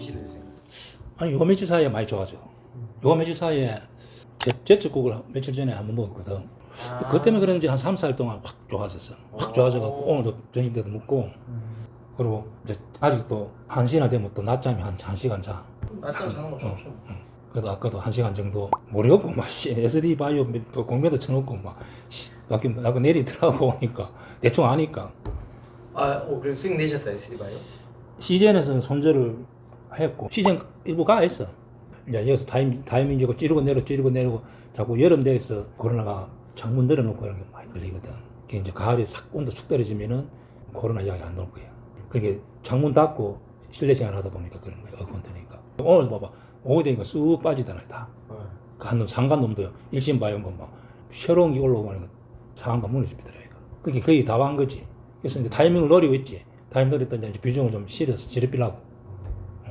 보시는 생각? 아니 요 며칠 사이에 많이 좋아져. 요 며칠 사이에 제철국을 며칠 전에 한번 먹었거든. 그것 때문에 그런지 한 3, 4일 동안 확 좋아졌어. 확 좋아져갖고 오늘도 점심 때도 먹고 그리고 이제 아직도 1시나 되면 또 낮잠이 한 1시간 자. 낮잠 자는 거 좋죠. 그래도 아까도 1시간 정도 모르겠고 막 SD 바이오 또 공매도 쳐놓고 막 아까 내리더라고 오니까 대충 아니까. 그래서 수익 내셨어요, SD바이오? 시즌에서는 손절을 했고 시즌 일부 가했어. 이제 여기서 타이밍 찌르고 내리고 자꾸 여름 돼서 코로나가 창문 열어놓고 이런 게 많이 걸리거든. 그게 이제 가을에 싹 온도 축 떨어지면은 코로나 이야기 안 나올 거야. 그게 창문 닫고 실내 생활 하다 보니까 그런 거야. 에어컨 트니까. 오늘 봐봐. 오후 되니까 쑥 빠지잖아 다. 한 상간놈도 일심 바이오면 막 새로운 게 올라오고 하는 거 상한가 무너집니다. 그게 거의 다 한 거지. 그래서 이제 타이밍을 노리고 있지. 타이밍 노렸더니 이제 비중을 좀 실어서 시럽이라고.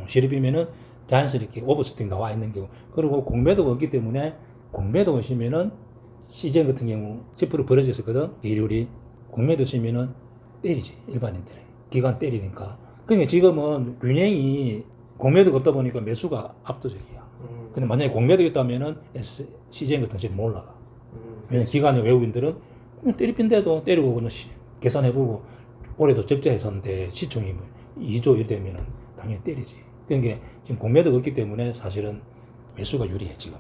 시럽이면은 자연스럽게 오버슈팅 나와 있는 경우. 그리고 공매도가 없기 때문에 공매도가 시면은 시즌 같은 경우 10% 벌어졌었거든. 비율이. 공매도 시면은 때리지. 일반인들이. 기간 때리니까. 그러니까 지금은 균형이 공매도가 없다 보니까 매수가 압도적이야. 근데 만약에 공매도가 있다면은 시즌 같은 경우 못 올라가. 왜냐면 기간의 외국인들은 그냥 때리핀데도 때리고 그냥 계산해보고 올해도 적자했었는데 시총이 뭐 2조 일 되면은 당연히 때리지. 그러니까 지금 공매도가 없기 때문에 사실은 매수가 유리해 지금.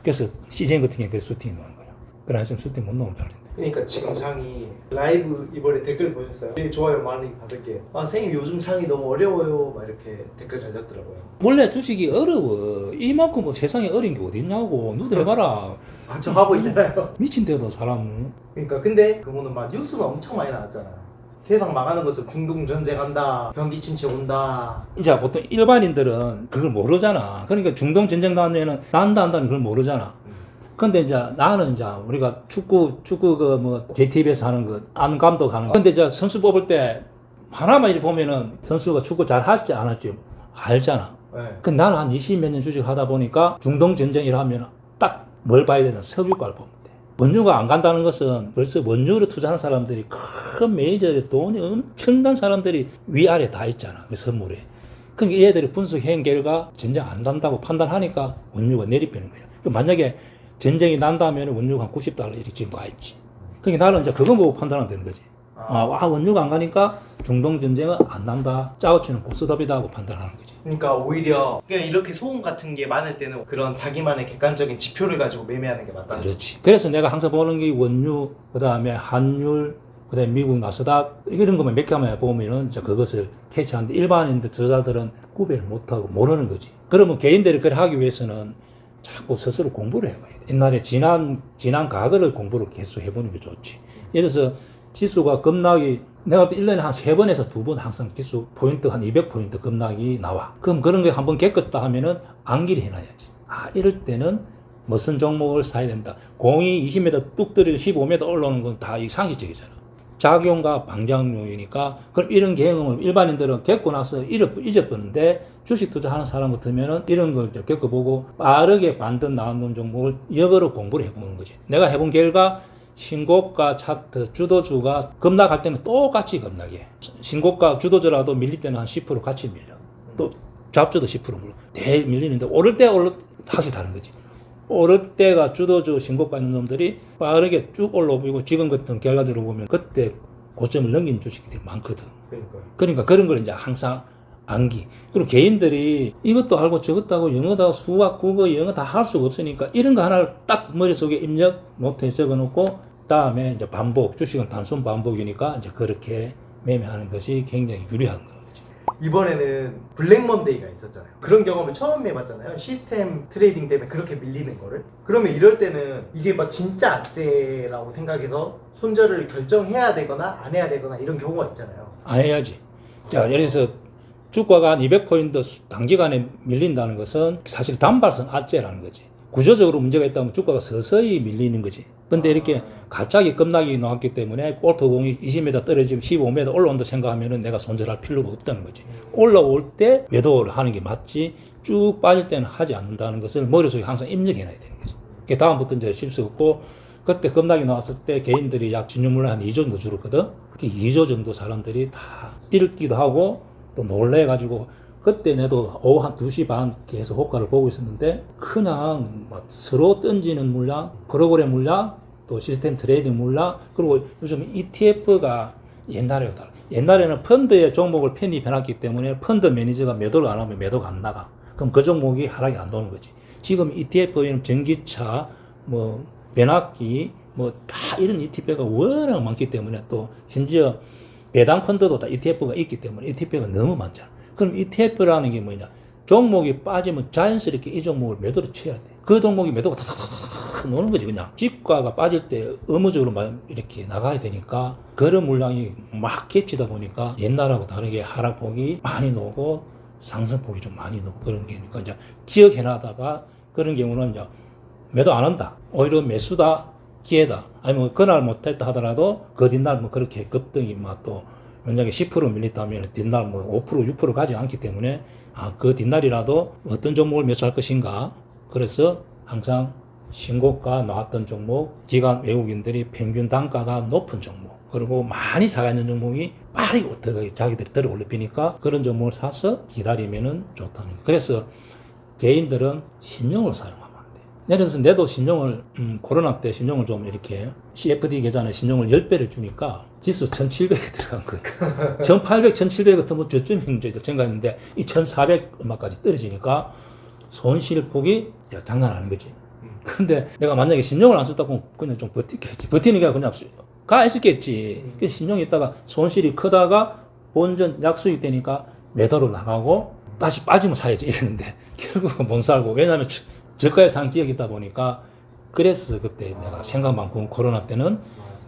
그래서 시즌 같은 경우에 슈팅 넣는 거야. 그러나 지금 슈팅 못 넣으면 잘린다. 그러니까 지금 장이 라이브 이번에 댓글 보셨어요? 되게 좋아요 많이 받을게요. 선생님 요즘 장이 너무 어려워요 막 이렇게 댓글 달렸더라고요. 원래 주식이 어려워. 이만큼 뭐 세상에 어려운 게 어딨냐고. 너도 해봐라. 저 하고 있잖아요. 미친 데도 사람은. 그러니까 근데 그거는 막 뉴스는 엄청 많이 나왔잖아요. 세상 망하는 것도 중동 전쟁 한다, 경기 침체 온다. 이제 보통 일반인들은 그걸 모르잖아. 그러니까 중동 전쟁 나면은 난다 한다는 걸 모르잖아. 근데 이제 나는 이제 우리가 축구 그 뭐 JTB에서 하는 거 안 감독하는 거. 근데 이제 선수 뽑을 때 하나만 이렇게 보면은 선수가 축구 잘 할지 안 할지 알잖아. 네. 근데 나는 한 20몇 년 주식 하다 보니까 중동 전쟁이라 하면 딱 뭘 봐야 되나 석유가를 보면 돼. 원유가 안 간다는 것은 벌써 원유로 투자하는 사람들이 큰 메이저에 돈이 엄청난 사람들이 위아래 다 있잖아. 그 선물에. 그러니까 얘들이 분석한 결과 전쟁 안 난다고 판단하니까 원유가 내리빼는 거야. 만약에 전쟁이 난다면 원유가 한 $90 이렇게 지금 가 있지. 그러니까 나는 이제 그거 보고 판단하면 되는 거지. 원유가 안 가니까 중동 전쟁은 안 난다. 짜오치는 고스톱이다 하고 판단하는 거지. 그러니까 오히려 그냥 이렇게 소음 같은 게 많을 때는 그런 자기만의 객관적인 지표를 가지고 매매하는 게 맞다. 그렇지. 그래서 내가 항상 보는 게 원유, 그 다음에 한율, 그 다음에 미국 나스닥 이런 것만 몇 개만 보면은 이제 그것을 캐치하는데 일반인들 투자자들은 구별을 못하고 모르는 거지. 그러면 개인들이 그걸 하기 위해서는 자꾸 스스로 공부를 해봐야 돼. 옛날에 지난 과거를 공부를 계속 해보는 게 좋지. 예를 들어서 지수가 급락이 내가 또 1년에 한 3번에서 2번 항상 지수 포인트 한 200포인트 급락이 나와. 그럼 그런 거 한번 겪었다 하면은 암기를 해놔야지. 이럴 때는 무슨 종목을 사야 된다. 공이 20m 뚝 떨어지고 15m 올라오는 건 다 상식적이잖아. 작용과 방작용이니까 그럼 이런 경험을 일반인들은 겪고 나서 잊어버리는데 주식 투자하는 사람 같으면은 이런 걸 겪어보고 빠르게 만든 나온 종목을 역으로 공부를 해보는 거지. 내가 해본 결과 신고가 차트 주도주가 급락할 때는 똑같이 급락해. 신고가 주도주라도 밀릴 때는 한 10% 같이 밀려. 또 잡주도 10% 물려. 대 밀리는데 오를 때 확실히 다른 거지. 오를 때가 주도주 신고가 있는 놈들이 빠르게 쭉 올라오고 지금 같은 결과들을 보면 그때 고점을 넘긴 주식들이 많거든. 그러니까 그런 걸 이제 항상 암기. 그리고 개인들이 이것도 알고 저것도 하고 영어다 수학 국어 영어 다 할 수가 없으니까 이런 거 하나를 딱 머릿속에 입력 노트에 적어놓고 다음에 이제 반복. 주식은 단순 반복이니까 이제 그렇게 매매하는 것이 굉장히 유리한 거예요. 이번에는 블랙먼데이가 있었잖아요. 그런 경험을 처음 해봤잖아요. 시스템 트레이딩 때문에 그렇게 밀리는 거를. 그러면 이럴 때는 이게 막 진짜 악재라고 생각해서 손절을 결정해야 되거나 안 해야 되거나 이런 경우가 있잖아요. 안 해야지. 자, 예를 들어서 주가가 한 200포인트 단기간에 밀린다는 것은 사실 단발성 악재라는 거지. 구조적으로 문제가 있다면 주가가 서서히 밀리는 거지. 근데 이렇게 갑자기 급락이 나왔기 때문에 골프공이 20m 떨어지면 15m 올라온다 생각하면은 내가 손절할 필요가 없다는 거지. 올라올 때 매도를 하는 게 맞지 쭉 빠질 때는 하지 않는다는 것을 머릿속에 항상 입력해놔야 되는 거지. 다음부터 이제 실수 없고 그때 급락이 나왔을 때 개인들이 약 진유물을 한 2조 정도 줄었거든. 그게 2조 정도 사람들이 다 잃기도 하고 또 놀래가지고 그때 나도 오후 한 2시 반 계속 호가를 보고 있었는데 그냥 막 서로 던지는 물량, 프로그램 물량, 또 시스템 트레이딩 물량, 그리고 요즘 ETF가 옛날에는 달라. 옛날에는 펀드의 종목을 편입해놨기 때문에 펀드 매니저가 매도를 안 하면 매도가 안 나가. 그럼 그 종목이 하락이 안 도는 거지. 지금 ETF에는 전기차, 뭐 변압기, 뭐 다 이런 ETF가 워낙 많기 때문에 또 심지어 배당 펀드도 다 ETF가 있기 때문에 ETF가 너무 많잖아. 그럼 ETF라는 게 뭐냐? 종목이 빠지면 자연스럽게 이 종목을 매도를 쳐야 돼. 그 종목이 매도가 탁탁탁 노는 거지 그냥. 주가가 빠질 때 의무적으로 막 이렇게 나가야 되니까 그런 물량이 막 겹치다 보니까 옛날하고 다르게 하락폭이 많이 나오고 상승폭이 좀 많이 나오고 그런 게 그러니까 이제 기억해놔다가 그런 경우는 이제 매도 안 한다. 오히려 매수다, 기회다. 아니면 그날 못했다 하더라도 그 뒷날 뭐 그렇게 급등이 막 또 만약에 10% 밀렸다면 뒷날 뭐 5%, 6% 가지 않기 때문에 그 뒷날이라도 어떤 종목을 매수할 것인가. 그래서 항상 신고가 나왔던 종목, 기관 외국인들이 평균 단가가 높은 종목, 그리고 많이 사가 있는 종목이 빠르게 어떻게 자기들이 들어 올리니까 그런 종목을 사서 기다리면은 좋다는 거예요. 그래서 개인들은 신용을 사용하면 안 돼. 예를 들어서 내도 신용을 코로나 때 신용을 좀 이렇게 CFD 계좌에 신용을 10배를 주니까 지수 1700에 들어간 거예요. 1800, 1700 같은 뭐 저쯤인 줄 생각했는데 이 1400 얼마까지 떨어지니까 손실폭이 장난 아닌 거지. 근데 내가 만약에 신용을 안 썼다 보면 그냥 좀 버티겠지. 버티는 게 그냥 가 있었겠지. 그 신용이 있다가 손실이 크다가 본전 약수익 되니까 매도로 나가고 다시 빠지면 사야지 이랬는데 결국은 못 살고, 왜냐하면 저가에 산 기억이 있다 보니까 그래서 그때 내가 생각만큼 코로나 때는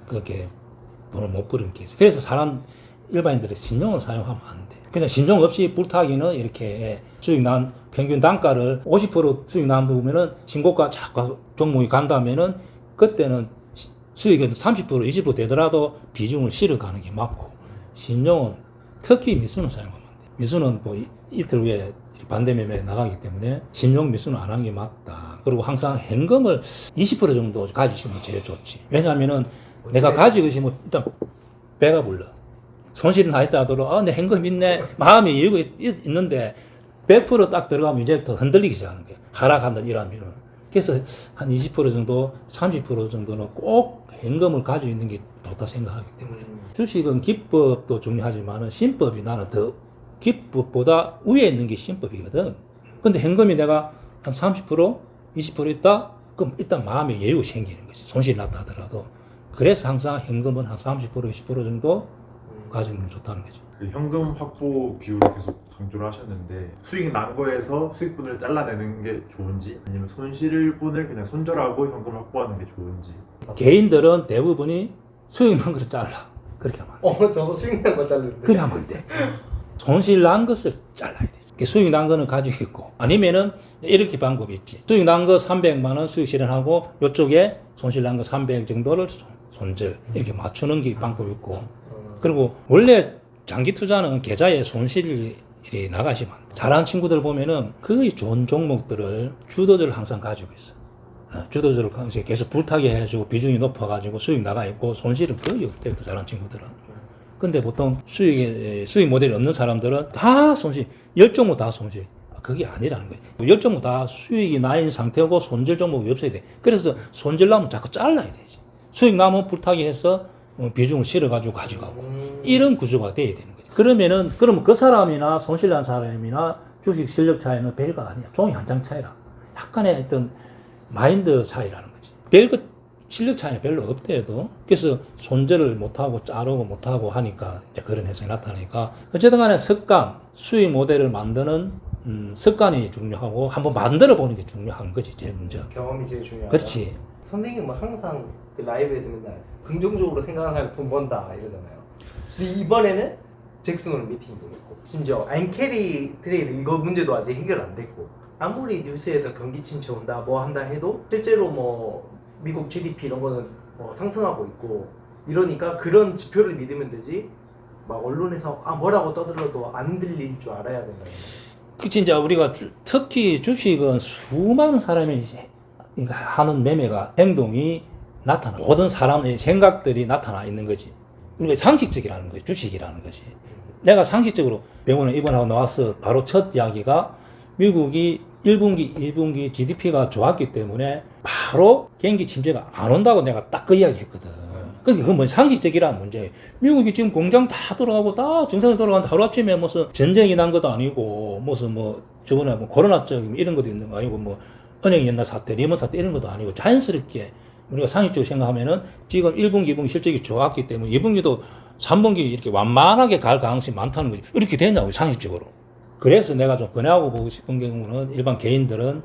그렇게 돈을 못 벌은 게 있어. 그래서 일반인들이 신용을 사용하면 안 돼. 그냥 신용 없이 불타기는 이렇게 수익 난 평균 단가를 50% 수익 난 부분은 신고가 자꾸 종목이 간다면은 그때는 수익은 30% 20% 되더라도 비중을 실어가는 게 맞고, 신용은 특히 미수는 사용하면 안 돼. 미수는 뭐 이틀 후에 반대 매매에 나가기 때문에 신용 미수는 안 하는 게 맞다. 그리고 항상 현금을 20% 정도 가지시면 제일 좋지. 왜냐하면은 내가 가지고 있으면 일단 배가 불러. 손실이 나 있다 하더라도 내 현금 있네 마음이 열고 있는데 100% 들어가면 이제부터 흔들리기 시작하는 거예요. 하락한다 이러면. 그래서 한 20% 정도 30% 정도는 꼭 현금을 가지고 있는 게 좋다 생각하기 때문에 주식은 기법도 중요하지만 신법이 나는 더 기법보다 위에 있는 게 신법이거든. 근데 현금이 내가 한 30% 20% 있다? 그럼 일단 마음의 여유가 생기는 거지. 손실이 났다 하더라도. 그래서 항상 현금은 한 30% 20% 정도 가지고 있는 게 좋다는 거지. 그 현금 확보 비율을 계속 강조를 하셨는데 수익이 난 거에서 수익분을 잘라내는 게 좋은지 아니면 손실분을 그냥 손절하고 현금을 확보하는 게 좋은지. 개인들은 대부분이 수익 난 것을 잘라. 그렇게 하면 안 돼. 저도 수익 난 거 자르는데. 그래 하면 안 돼. 손실 난 것을 잘라야 되지. 수익 난 거는 가지고 있고, 아니면은 이렇게 방법이 있지. 수익 난 거 300만 원 수익 실현하고 이쪽에 손실 난 거 300 정도를 손절 이렇게 맞추는 게 방법이 있고, 그리고 원래 장기 투자는 계좌에 손실이 나가시면 안 돼. 잘하는 친구들 보면은 거의 좋은 종목들을 주도주를 항상 가지고 있어. 주도주를 계속 불타게 해가지고 비중이 높아가지고 수익 나가 있고 손실은 거의 없대요. 잘하는 친구들은. 근데 보통 수익 모델이 없는 사람들은 다 손실, 10종목 다 손실. 그게 아니라는 거예요. 10종목 다 수익이 나 있는 상태고 손절 종목이 없어야 돼. 그래서 손절 나면 자꾸 잘라야 되지. 수익 나면 불타기 해서 비중을 실어가지고 가져가고. 이런 구조가 돼야 되는 거죠. 그러면 그 사람이나 손실 난 사람이나 주식 실력 차이는 별거 아니야. 종이 한 장 차이라. 약간의 어떤 마인드 차이라는 거지. 별거 실력 차이는 별로 없대도. 그래서 손절을 못하고 자르고 못하고 하니까 이제 그런 현상이 나타나니까, 어쨌든 간에 습관, 수익 모델을 만드는 습관이 중요하고 한번 만들어 보는 게 중요한 거지. 제일 먼저. 경험이 제일 중요하다. 그렇지. 선생님은 항상 그 라이브에서 맨날 긍정적으로 생각하는 사람이 돈 번다 이러잖아요. 근데 이번에는 잭슨홀 미팅도 있고 심지어 안캐리 트레이드 이거 문제도 아직 해결 안 됐고, 아무리 뉴스에서 경기 침체 온다 뭐 한다 해도 실제로 뭐 미국 GDP 이런 거는 상승하고 있고 이러니까 그런 지표를 믿으면 되지 막 언론에서 뭐라고 떠들어도 안 들릴 줄 알아야 된다는 거예요. 그 진짜 우리가 특히 주식은 수많은 사람이 하는 매매가 행동이 나타나, 모든 사람의 생각들이 나타나 있는 거지. 우리가 상식적이라는 거지, 주식이라는 것이. 내가 상식적으로 병원에 입원하고 나와서 바로 첫 이야기가 미국이 1분기, 2분기 GDP가 좋았기 때문에 바로 경기 침체가 안 온다고 내가 딱 그 이야기 했거든. 그게 그건 뭐 상식적이라는 문제예요. 미국이 지금 공장 다 돌아가고 다 정상적으로 돌아가는데 하루아침에 무슨 전쟁이 난 것도 아니고 무슨 뭐 저번에 뭐 코로나적 이런 것도 있는 거 아니고 뭐 은행 연나 사태, 리먼 사태 이런 것도 아니고 자연스럽게 우리가 상식적으로 생각하면은 지금 1분기, 2분기 실적이 좋았기 때문에 2분기도 3분기 이렇게 완만하게 갈 가능성이 많다는 거지. 이렇게 되냐고 상식적으로. 그래서 내가 좀 권하고 보고 싶은 경우는 일반 개인들은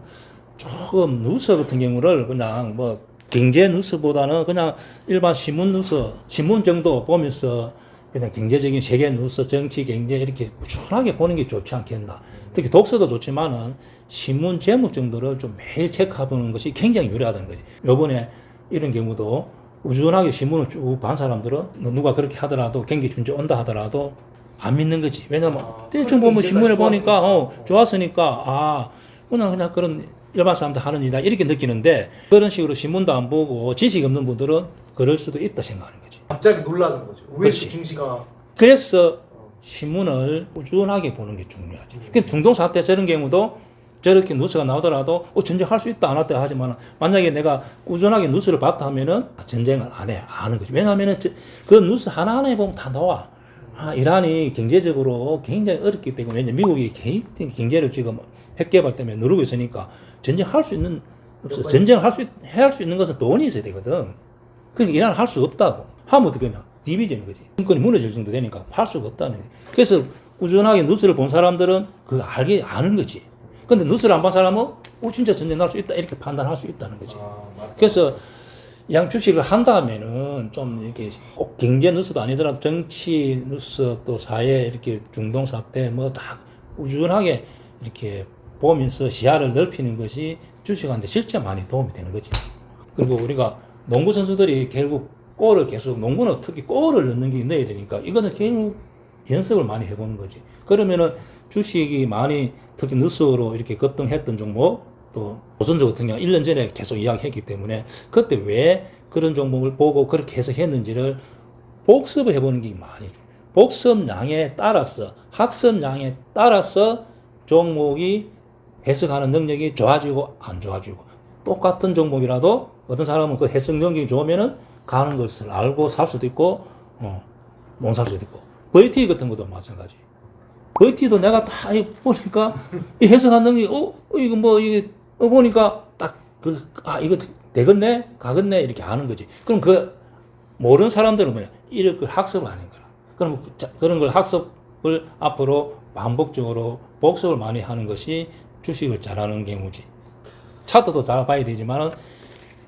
조금 뉴스 같은 경우를 그냥 뭐 경제 뉴스보다는 그냥 일반 신문 뉴스, 신문 정도 보면서 그냥 경제적인 세계 뉴스, 정치, 경제 이렇게 꾸준하게 보는 게 좋지 않겠나. 특히 독서도 좋지만은 신문 제목 정도를 좀 매일 체크해보는 것이 굉장히 유리하다는 거지. 요번에 이런 경우도 꾸준하게 신문을 쭉 본 사람들은 누가 그렇게 하더라도 경기 침체 온다 하더라도 안 믿는 거지. 왜냐면 대충 보면 신문을 보니까 좋았으니까 그냥 그런 일반 사람들 하는 일이다 이렇게 느끼는데 그런 식으로 신문도 안 보고 지식 없는 분들은 그럴 수도 있다 생각하는 거지. 갑자기 놀라는 거죠. 왜 그렇지. 증시가 그래서 신문을 꾸준하게 보는 게 중요하지. 그 중동 사태 저런 경우도 저렇게 뉴스가 나오더라도 전쟁할 수 있다 안 했다 하지만 만약에 내가 꾸준하게 뉴스를 봤다 하면은 전쟁을 안 해 아는 거지. 왜냐하면은 그 뉴스 하나하나에 보면 다 나와. 이란이 경제적으로 굉장히 어렵기 때문에 왜냐면 미국이 경제를 지금 핵 개발 때문에 누르고 있으니까 전쟁할 수 있는 전쟁을 할 수 있는 것은 돈이 있어야 되거든. 그러니까 이란은 할 수 없다고. 하면 어떻게 하냐? 디비전인 거지. 정권이 무너질 정도 되니까 할 수가 없다는 거지. 그래서 꾸준하게 뉴스를 본 사람들은 그거 아는 거지. 근데 뉴스를 안 본 사람은 진짜 전쟁 날 수 있다 이렇게 판단할 수 있다는 거지. 그래서 양 주식을 한다면은 좀 이렇게 꼭 경제 뉴스도 아니더라도 정치 뉴스 또 사회 이렇게 중동 사태 뭐 다 꾸준하게 이렇게 보면서 시야를 넓히는 것이 주식하는데 실제 많이 도움이 되는 거지. 그리고 우리가 농구 선수들이 결국 골을 계속 농구는 특히 골을 넣는 게 넣어야 되니까 이거는 결국 연습을 많이 해보는 거지. 그러면은 주식이 많이 특히 뉴스로 이렇게 급등했던 종목 또 조선주 같은 경우 1년 전에 계속 이야기했기 때문에 그때 왜 그런 종목을 보고 그렇게 해석했는지를 복습을 해보는 게 많이 중요해요. 복습량에 따라서 학습량에 따라서 종목이 해석하는 능력이 좋아지고 안 좋아지고 똑같은 종목이라도 어떤 사람은 그 해석 능력이 좋으면은 가는 것을 알고 살 수도 있고 못 살 수도 있고 VT 같은 것도 마찬가지. VT도 내가 다 보니까 이 해석하는 능력이 이거 뭐 이게 보니까 딱 이거 되겠네 가겠네 이렇게 아는 거지. 그럼 그 모르는 사람들은 뭐야 이럴 걸 학습을 하는 거라. 그럼 그런 걸 학습을 앞으로 반복적으로 복습을 많이 하는 것이 주식을 잘하는 경우지. 차트도 잘 봐야 되지만은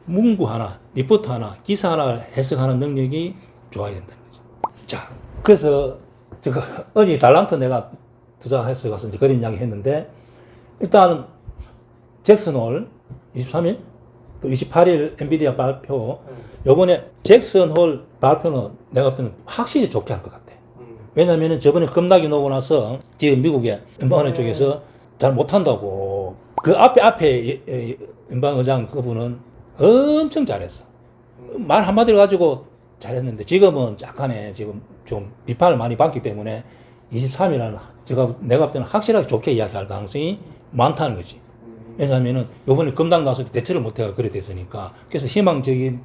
문구 하나, 리포트 하나, 기사 하나를 해석하는 능력이 좋아야 된다는 거죠. 자, 그래서 제가 어제 달란트 내가 투자해서 가서 이제 그런 이야기 했는데 일단 잭슨홀 23일 또 28일 엔비디아 발표 요번에 잭슨홀 발표는 내가 볼 때는 확실히 좋게 할 것 같아. 왜냐면은 저번에 급락이 나고 나서 지금 미국의 연방은행 쪽에서 잘 못한다고 그 앞에 연방의장 그분은 엄청 잘했어. 말 한마디를 가지고 잘했는데 지금은 약간의 지금 좀 비판을 많이 받기 때문에 23일은 내가 볼 때는 확실하게 좋게 이야기할 가능성이 많다는 거지. 왜냐하면은 요번에 급락 나서 대처를 못해가 그래 됐으니까 그래서 희망적인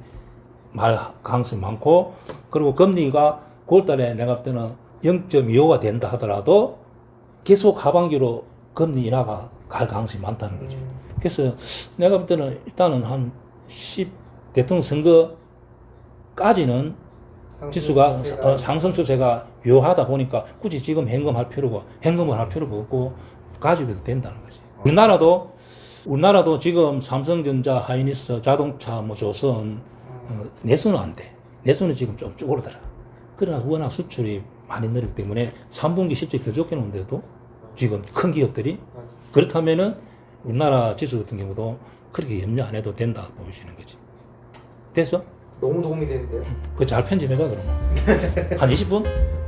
말 가능성이 많고 그리고 금리가 9월달에 내가 볼 때는 0.25가 된다 하더라도 계속 하반기로 금리 인하가 갈 가능성이 많다는 거지. 그래서 내가 볼 때는 일단은 한 대통령 선거까지는 지수가 상승 추세가 유효하다 보니까 굳이 지금 현금을 할 필요가 없고 가지고 있어도 된다는 거지. 우리나라도 지금 삼성전자, 하이닉스, 자동차, 조선 내수는 안 돼. 내수는 지금 좀 쭈그러들어. 그러나 워낙 수출이 많이 늘기 때문에 3분기 실적이 더 좋게 나오는데도 지금 큰 기업들이 그렇다면은 우리나라 지수 같은 경우도 그렇게 염려 안 해도 된다 보여지는 거지. 됐어? 너무 도움이 되는데요. 그거 잘 편집해봐 그러면. 한 20분?